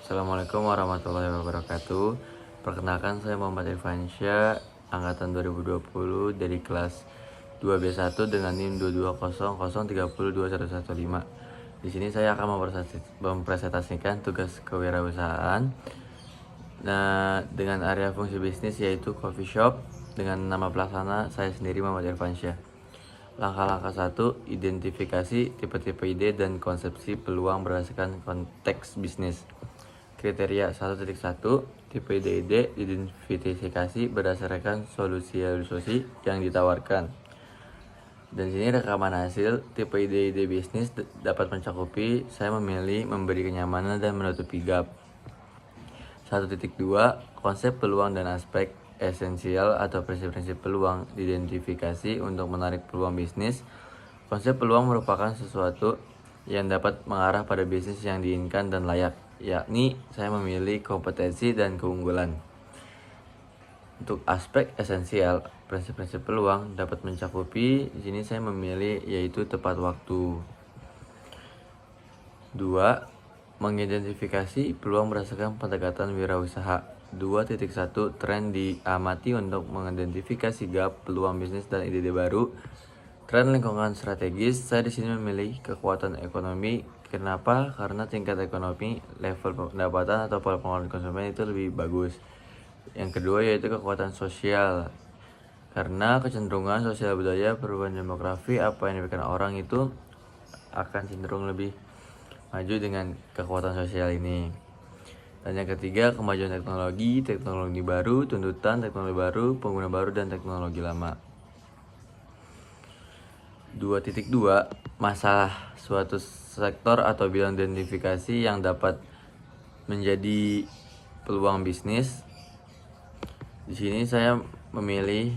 Assalamualaikum warahmatullahi wabarakatuh. Perkenalkan, saya Muhammad Irfansyah, angkatan 2020 dari kelas 2B1 dengan NIM 22003021115. Di sini saya akan mempresentasikan tugas kewirausahaan. Nah, dengan area fungsi bisnis yaitu coffee shop, dengan nama pelaksana saya sendiri Muhammad Irfansyah. Langkah-langkah 1, identifikasi tipe-tipe ide dan konsepsi peluang berdasarkan konteks bisnis. Kriteria 1.1, tipe ide-ide identifikasi berdasarkan solusi yang ditawarkan. Dan sini rekaman hasil tipe ide-ide bisnis dapat mencakupi saya memilih memberi kenyamanan dan menutupi gap. 1.2, konsep peluang dan aspek esensial atau prinsip-prinsip peluang diidentifikasi untuk menarik peluang bisnis. Konsep peluang merupakan sesuatu yang dapat mengarah pada bisnis yang diinginkan dan layak, yakni saya memilih kompetensi dan keunggulan. Untuk aspek esensial, prinsip-prinsip peluang dapat mencakupi, di sini saya memilih yaitu tepat waktu. 2. Mengidentifikasi peluang berdasarkan pendekatan wirausaha. 2.1, tren diamati untuk mengidentifikasi gap peluang bisnis dan ide-ide baru. Tren lingkungan strategis, saya di sini memilih kekuatan ekonomi. Kenapa? Karena tingkat ekonomi, level pendapatan atau pola pengeluaran konsumen itu lebih bagus. Yang kedua yaitu kekuatan sosial. Karena kecenderungan sosial budaya, perubahan demografi, apa yang diberikan orang itu akan cenderung lebih maju dengan kekuatan sosial ini. Dan yang ketiga, kemajuan teknologi baru, tuntutan teknologi baru, pengguna baru, dan teknologi lama. 2.2, masalah suatu sektor atau bidang identifikasi yang dapat menjadi peluang bisnis. Di sini saya memilih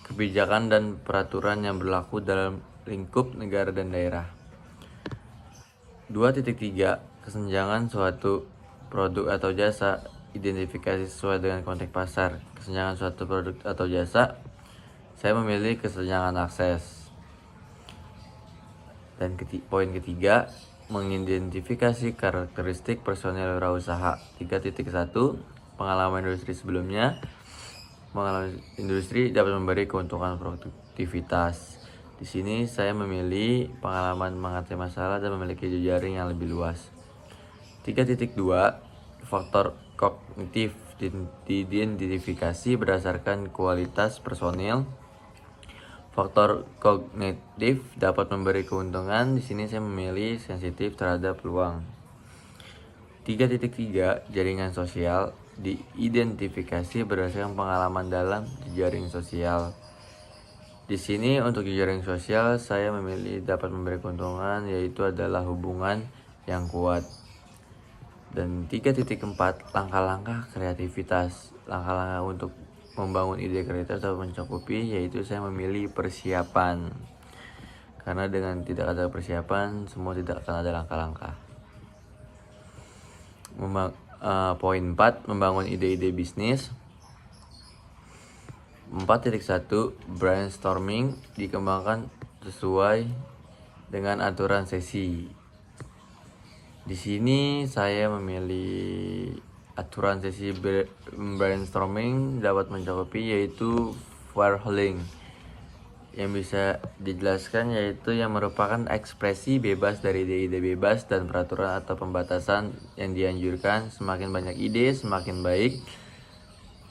kebijakan dan peraturan yang berlaku dalam lingkup negara dan daerah. 2.3, kesenjangan suatu produk atau jasa, identifikasi sesuai dengan konteks pasar. Kesenjangan suatu produk atau jasa, saya memilih kesenjangan akses. Dan poin ketiga, mengidentifikasi karakteristik personel wirausaha. 3.1, pengalaman industri sebelumnya. Pengalaman industri dapat memberi keuntungan produktivitas. Di sini saya memilih pengalaman mengatasi masalah dan memiliki jejaring yang lebih luas. 3.2, faktor kognitif diidentifikasi berdasarkan kualitas personil. Faktor kognitif dapat memberi keuntungan. Di sini saya memilih sensitif terhadap peluang. 3.3, jaringan sosial diidentifikasi berdasarkan pengalaman dalam jejaring sosial. Di sini untuk jejaring sosial saya memilih dapat memberi keuntungan, yaitu adalah hubungan yang kuat. Dan 3.4, langkah-langkah kreativitas. Langkah-langkah untuk membangun ide kreatif atau mencakupi, yaitu saya memilih persiapan. Karena dengan tidak ada persiapan, semua tidak akan ada langkah-langkah. Poin 4, membangun ide-ide bisnis. 4.1, brainstorming dikembangkan sesuai dengan aturan sesi. Di sini saya memilih aturan sesi brainstorming dapat mencakupi yaitu fireholing. Yang bisa dijelaskan yaitu yang merupakan ekspresi bebas dari ide-ide bebas dan peraturan atau pembatasan yang dianjurkan. Semakin banyak ide, semakin baik.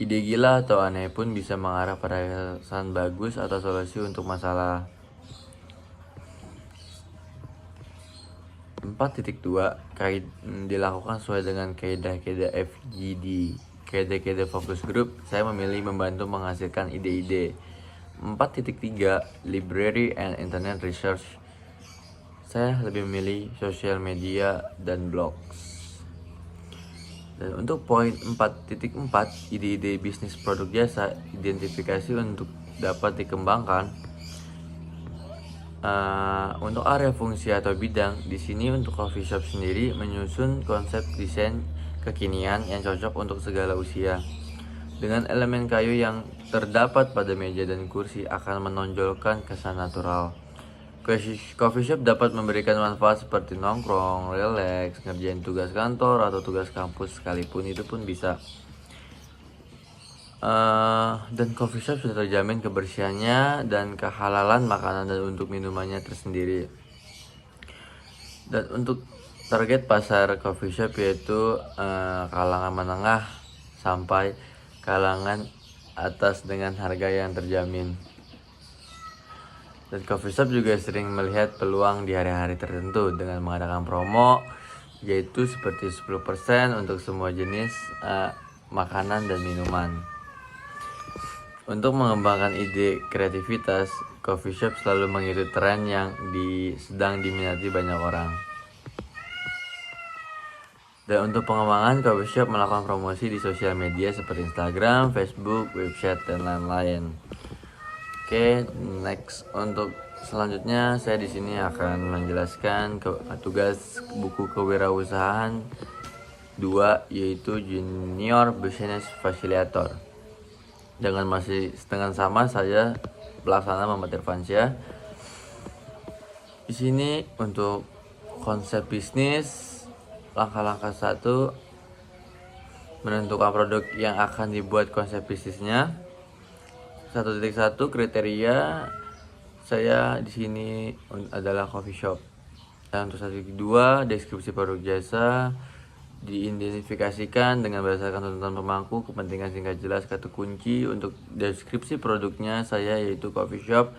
Ide gila atau aneh pun bisa mengarah pada kesan bagus atau solusi untuk masalah. 4.2, dilakukan sesuai dengan kaidah-kaidah FGD. Kaidah-kaidah focus group, saya memilih membantu menghasilkan ide-ide. 4.3, library and internet research, saya lebih memilih sosial media dan blogs. Dan untuk poin 4.4, ide-ide bisnis produk jasa, identifikasi untuk dapat dikembangkan. Untuk area fungsi atau bidang, di sini untuk coffee shop sendiri menyusun konsep desain kekinian yang cocok untuk segala usia. Dengan elemen kayu yang terdapat pada meja dan kursi akan menonjolkan kesan natural. Coffee shop dapat memberikan manfaat seperti nongkrong, relax, ngerjain tugas kantor atau tugas kampus sekalipun, itu pun bisa. Dan coffee shop sudah terjamin kebersihannya dan kehalalan makanan dan untuk minumannya tersendiri. Dan untuk target pasar coffee shop yaitu kalangan menengah sampai kalangan atas dengan harga yang terjamin. Dan coffee shop juga sering melihat peluang di hari-hari tertentu dengan mengadakan promo, yaitu seperti 10% untuk semua jenis makanan dan minuman. Untuk mengembangkan ide kreativitas, coffee shop selalu mengikuti tren yang sedang diminati banyak orang. Dan untuk pengembangan, coffee shop melakukan promosi di sosial media seperti Instagram, Facebook, website, dan lain-lain. Oke, next untuk selanjutnya saya di sini akan menjelaskan tugas buku kewirausahaan 2 yaitu Junior Business Facilitator. Dengan sama saya pelaksana Muhammad Irfansyah. Di sini untuk konsep bisnis, langkah-langkah 1 menentukan produk yang akan dibuat konsep bisnisnya. 1.1 kriteria saya di sini adalah coffee shop. Dan untuk 1.2 deskripsi produk jasa diidentifikasikan dengan berdasarkan tuntutan pemangku, kepentingan singkat jelas kata kunci. Untuk deskripsi produknya saya yaitu coffee shop.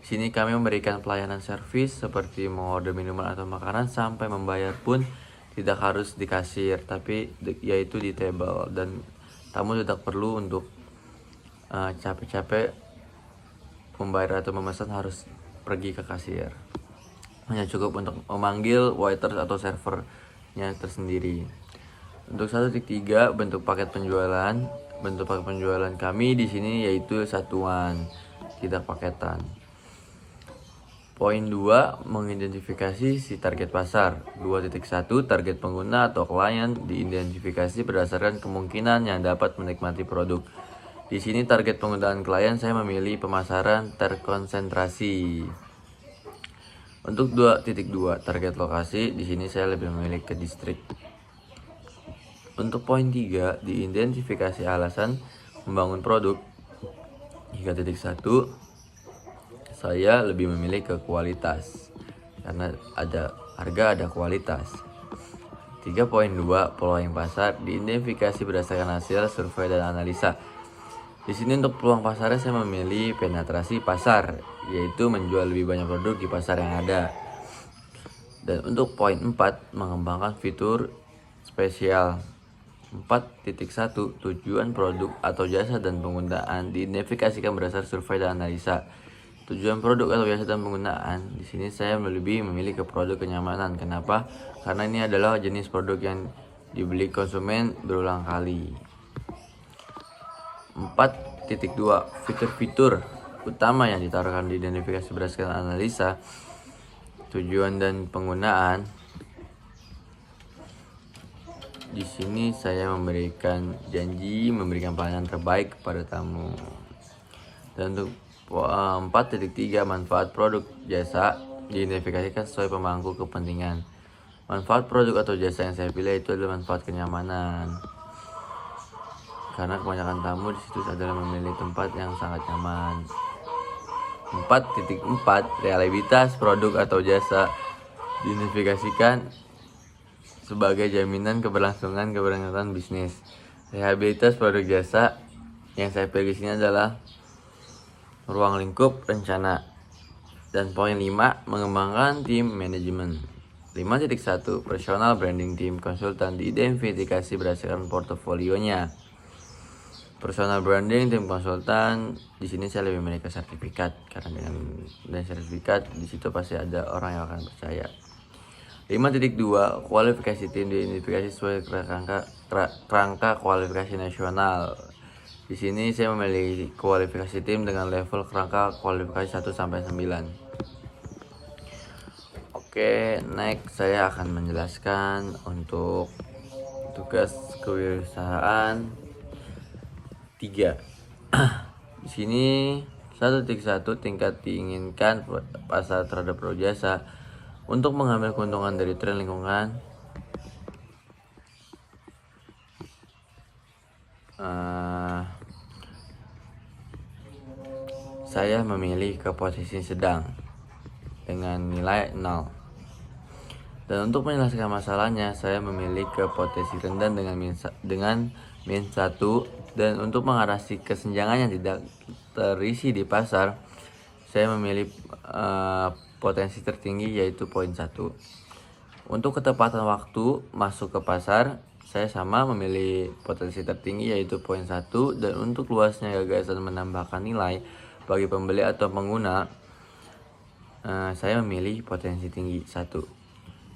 Di sini kami memberikan pelayanan servis seperti mengorder minuman atau makanan sampai membayar pun tidak harus di kasir, tapi yaitu di table, dan tamu tidak perlu untuk capek-capek membayar atau memesan harus pergi ke kasir. Hanya cukup untuk memanggil waiter atau servernya tersendiri. Untuk 1.3 bentuk paket penjualan. Bentuk paket penjualan kami di sini yaitu satuan, tidak paketan. Poin 2, mengidentifikasi si target pasar. 2.1 target pengguna atau klien diidentifikasi berdasarkan kemungkinan yang dapat menikmati produk. Di sini target penggunaan klien saya memilih pemasaran terkonsentrasi. Untuk 2.2 target lokasi, di sini saya lebih memilih ke distrik. Untuk poin 3, diidentifikasi alasan membangun produk. 3.1 saya lebih memilih ke kualitas karena ada harga, ada kualitas. 3.2 peluang pasar diidentifikasi berdasarkan hasil survei dan analisa. Di sini untuk peluang pasarnya saya memilih penetrasi pasar, yaitu menjual lebih banyak produk di pasar yang ada. Dan untuk poin 4, mengembangkan fitur spesial. 4.1 tujuan produk atau jasa dan penggunaan diidentifikasikan berdasar survei dan analisa. Tujuan produk atau jasa dan penggunaan, di sini saya lebih memilih ke produk kenyamanan. Kenapa? Karena ini adalah jenis produk yang dibeli konsumen berulang kali. 4.2 fitur-fitur utama yang ditaruhkan di identifikasi berdasarkan analisa tujuan dan penggunaan. Di sini saya memberikan janji memberikan pelayanan terbaik kepada tamu. Dan untuk 4.3 manfaat produk jasa diidentifikasikan sesuai pemangku kepentingan. Manfaat produk atau jasa yang saya pilih itu adalah manfaat kenyamanan. Karena kebanyakan tamu di situ adalah memilih tempat yang sangat nyaman. 4.4 reliabilitas produk atau jasa diidentifikasikan sebagai jaminan keberlangsungan bisnis. Reliabilitas produk jasa yang saya pilih di sini adalah ruang lingkup rencana. Dan poin 5, mengembangkan tim manajemen. 5.1 personal branding tim konsultan diidentifikasi berdasarkan portofolionya. Personal branding tim konsultan, di sini saya lebih memilih sertifikat karena dengan sertifikat di situ pasti ada orang yang akan percaya. 5.2 kualifikasi tim diidentifikasi sesuai kerangka kualifikasi nasional. Di sini saya memilih kualifikasi tim dengan level kerangka kualifikasi 1 sampai 9. Oke, next saya akan menjelaskan untuk tugas kewirausahaan 3. Di sini 1.1 tingkat diinginkan pasar terhadap produk jasa. Untuk mengambil keuntungan dari tren lingkungan, saya memilih ke posisi sedang dengan nilai 0. Dan untuk menyelesaikan masalahnya, saya memilih ke potensi rendah dengan min 1. Dan untuk mengatasi kesenjangan yang tidak terisi di pasar, saya memilih potensi tertinggi yaitu poin 1. Untuk ketepatan waktu masuk ke pasar, saya sama memilih potensi tertinggi yaitu poin 1. Dan untuk luasnya gagasan menambahkan nilai bagi pembeli atau pengguna, saya memilih potensi tinggi 1.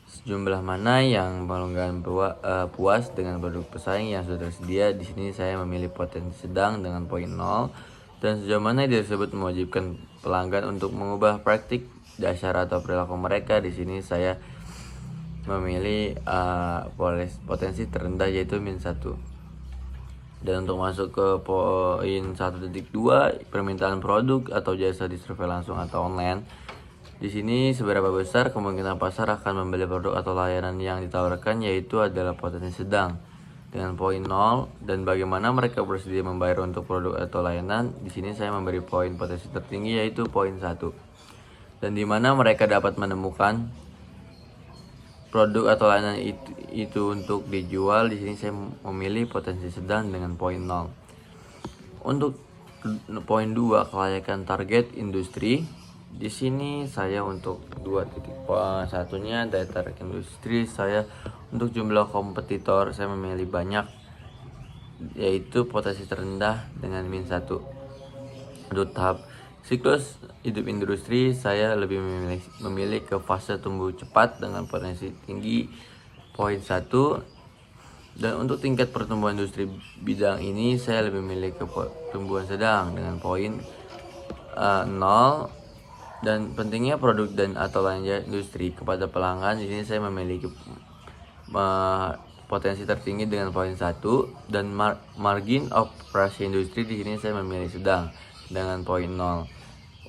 Sejumlah mana yang pelanggan puas dengan produk pesaing yang sudah tersedia. Di sini saya memilih potensi sedang dengan poin 0. Dan sejauh mana tersebut mewajibkan pelanggan untuk mengubah praktik dasar atau perilaku mereka. Di sini saya memilih potensi terendah yaitu min 1. Dan untuk masuk ke poin 1.2, permintaan produk atau jasa di survei langsung atau online. Di sini seberapa besar kemungkinan pasar akan membeli produk atau layanan yang ditawarkan, yaitu adalah potensi sedang dengan poin 0. Dan bagaimana mereka bersedia membayar untuk produk atau layanan. Di sini saya memberi poin potensi tertinggi yaitu poin 1. Dan di mana mereka dapat menemukan produk atau layanan itu untuk dijual. Di sini saya memilih potensi sedang dengan poin 0. Untuk poin 2, kelayakan target industri. Di sini saya untuk 2.1-nya daya tarik industri, saya untuk jumlah kompetitor saya memilih banyak yaitu potensi terendah dengan min 1. Untuk tahap siklus hidup industri, saya lebih memilih ke fase tumbuh cepat dengan potensi tinggi poin 1. Dan untuk tingkat pertumbuhan industri bidang ini, saya lebih memilih ke pertumbuhan sedang dengan poin 0. Dan pentingnya produk dan atau lainnya industri kepada pelanggan. Di sini saya memiliki potensi tertinggi dengan poin 1. Dan margin operasi industri di sini saya memilih sedang dengan poin 0.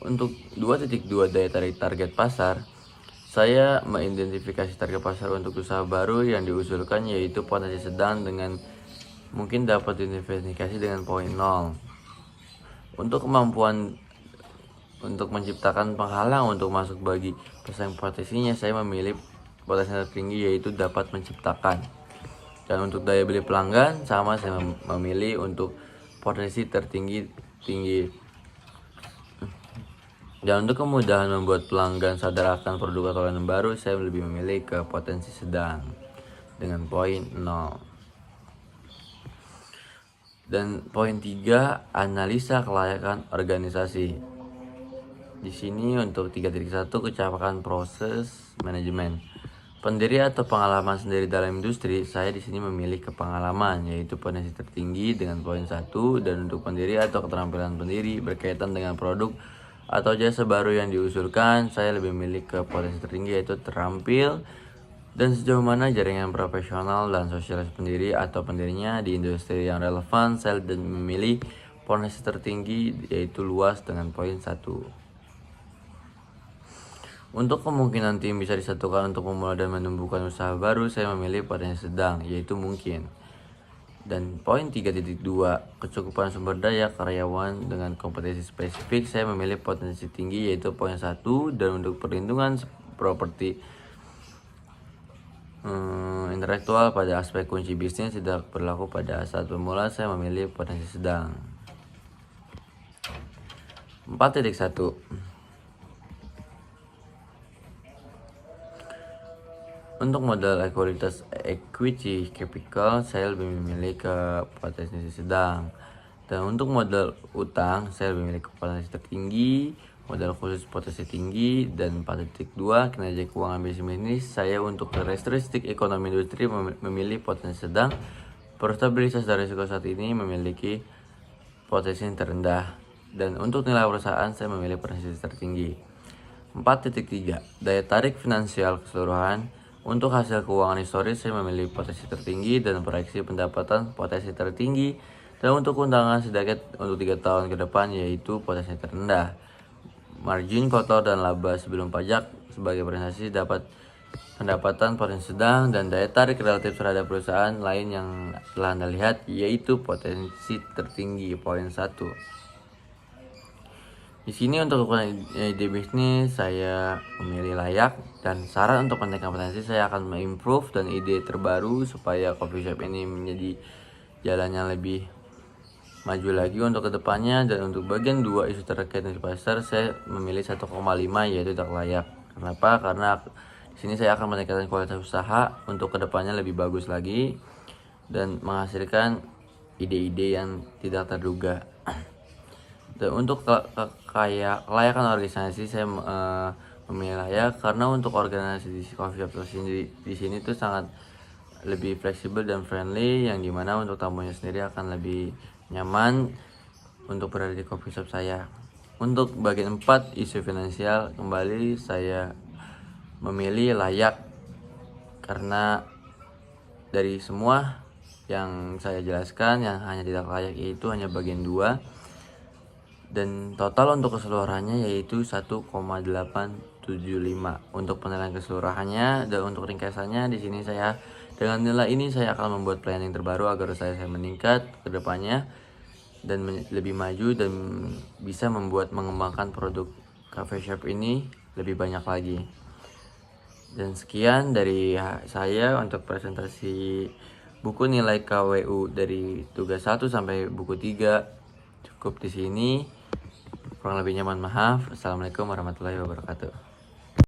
Untuk 2.2, daya tarik target pasar, saya mengidentifikasi target pasar untuk usaha baru yang diusulkan yaitu potensi sedang dengan mungkin dapat diidentifikasi dengan poin 0. Untuk kemampuan untuk menciptakan penghalang untuk masuk bagi pesaing potensinya, saya memilih potensi tertinggi yaitu dapat menciptakan. Dan untuk daya beli pelanggan sama, saya memilih untuk potensi tertinggi. Dan untuk kemudahan membuat pelanggan sadar akan produk atau layanan baru, saya lebih memilih ke potensi sedang dengan poin 0. Dan poin 3, analisa kelayakan organisasi. Di sini untuk 3.1, kecakapan proses manajemen. Pendiri atau pengalaman sendiri dalam industri, saya di sini memilih ke pengalaman yaitu potensi tertinggi dengan poin 1. Dan untuk pendiri atau keterampilan pendiri berkaitan dengan produk atau jasa baru yang diusulkan, saya lebih memilih ke potensi tertinggi yaitu terampil. Dan sejauh mana jaringan profesional dan sosialis pendiri atau pendirinya di industri yang relevan, saya dan memilih potensi tertinggi yaitu luas dengan poin 1. Untuk kemungkinan tim bisa disatukan untuk memulai dan menumbuhkan usaha baru, saya memilih potensi sedang yaitu mungkin. Dan poin 3.2, kecukupan sumber daya karyawan dengan kompetensi spesifik, saya memilih potensi tinggi yaitu poin 1. Dan untuk perlindungan properti intelektual pada aspek kunci bisnis tidak berlaku pada saat pemula, saya memilih potensi sedang. 4.1, untuk modal ekualitas equity capital, saya lebih memilih ke potensi sedang. Dan untuk modal utang, saya lebih memilih ke potensi tertinggi, modal khusus potensi tinggi. Dan 4.2, kinerja keuangan bisnis, saya untuk karakteristik ekonomi industri memilih potensi sedang. Stabilitas dan risiko saat ini memiliki potensi yang terendah. Dan untuk nilai perusahaan, saya memilih potensi tertinggi. 4.3, daya tarik finansial keseluruhan. Untuk hasil keuangan historis, saya memilih potensi tertinggi dan proyeksi pendapatan potensi tertinggi. Dan untuk keuntungan sedikit untuk 3 tahun ke depan yaitu potensi terendah, margin kotor dan laba sebelum pajak. Sebagai presentasi dapat pendapatan potensi sedang dan daya tarik relatif terhadap perusahaan lain yang telah Anda lihat yaitu potensi tertinggi poin 1. Di sini untuk ukuran ide bisnis saya memilih layak, dan saran untuk menaikkan potensi saya akan mengimprove dan ide terbaru supaya coffee shop ini menjadi jalan yang lebih maju lagi untuk kedepannya. Dan untuk bagian 2 isu terkait dengan pasar saya memilih 1,5 yaitu tidak layak. Kenapa? Karena di sini saya akan meningkatkan kualitas usaha untuk kedepannya lebih bagus lagi dan menghasilkan ide-ide yang tidak terduga. Dan untuk kelayakan organisasi saya memilih layak karena untuk organisasi di coffee shop sendiri di sini tuh sangat lebih fleksibel dan friendly, yang dimana untuk tamunya sendiri akan lebih nyaman untuk berada di coffee shop saya. Untuk bagian 4 isu finansial, kembali saya memilih layak karena dari semua yang saya jelaskan yang hanya tidak layak itu hanya bagian 2, dan total untuk keseluruhannya yaitu 1,875 untuk penilaian keseluruhannya. Dan untuk ringkasannya di sini saya dengan nilai ini saya akan membuat planning terbaru agar saya meningkat ke depannya dan lebih maju dan bisa mengembangkan produk cafe shop ini lebih banyak lagi. Dan sekian dari saya untuk presentasi buku nilai KWU dari tugas 1 sampai buku 3. Cukup di sini. Kurang lebihnya mohon maaf. Assalamualaikum warahmatullahi wabarakatuh.